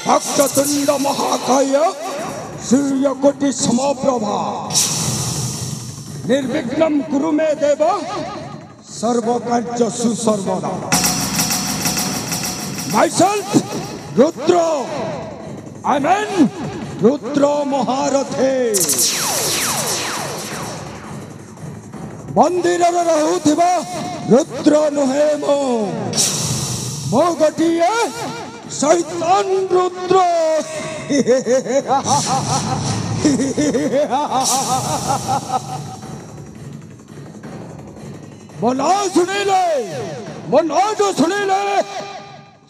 भक्ततुंड महाकाय सूर्यकोटि समप्रभा निर्विघ्नं कुरु मे देव सर्वकार्य सुसर्वदा। Myself Rudra, Amen Rudra Maharathe। मंदिर रहुथिबा रुद्र नुहे मो गोटिए शैतान रुद्र। मनाज सुनिले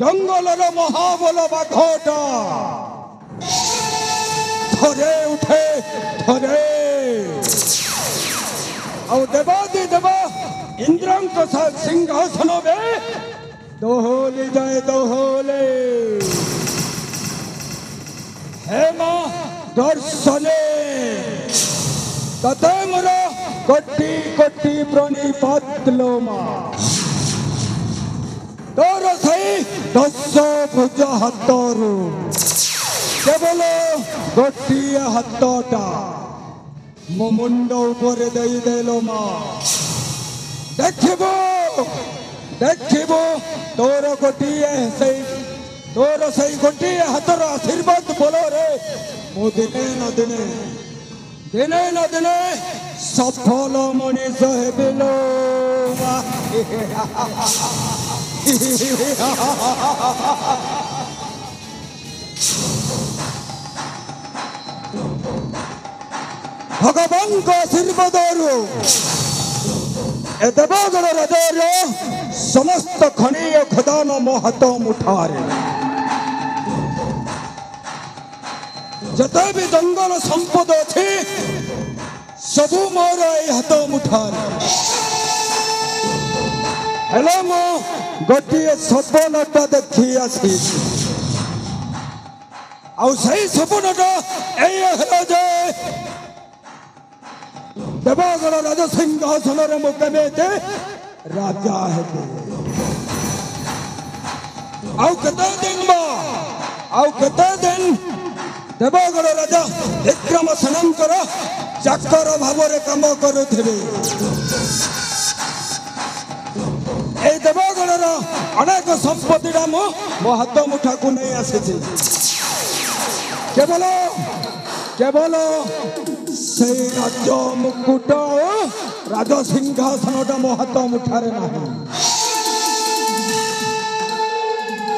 जंगल महाबल बाघटा थरे उठे थरे और देवादि देवा इंद्रांक सिंहासन में दोहले जाए दोहले हेमा दर्शने तते मोर कोटि कोटि प्रणिपात लो मां तोर सही 10 भुज हाथरू केवल गोटिए हाथटा मो मुंड ऊपर देलो मां देखिबो देखिबो तोर गोटिए सही गोटिए हाथर आशीर्वाद बोलो रे मो दिने न दिने सफल मनीष हेबिलो भगवान का आशीर्वाद ए देवगण हृदय समस्त खनिज खदान मो हाथ मुठारे जते भी जंगल संपद अच्छी सबू मोर हाथ मुठारे हेलो मो गोटे सपनटा देखी आसी सपनटा जे देवगण राजा सिंहासन मुझे राजा है केते दिन देवगण राजा विक्रम सेनकर चाकर भाव काम करुवे देवगण अनेक संपत्ति मो हाथ मुठा को नहीं आसी केवल केवल से राज मुकुट राज सिंहासन मो हाथ मुठारे ना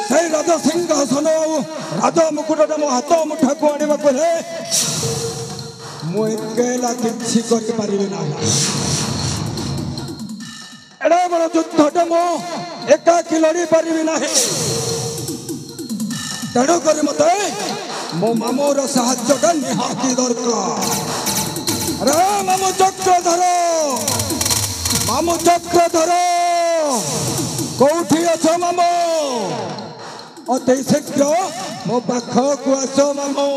से राज सिंहासन राज मुकुट मो हाथ मुठा को आने को मुला कि एड़ा बड़ युद्धटे मो एकाकी लड़ी पारि ना तेणुक मत मो मामूर साहाय्यटा निहाती दरकार। अरे मामू चक्रधर कौटी अछ मामू अति शीघ्र मो पाख को आस मामू।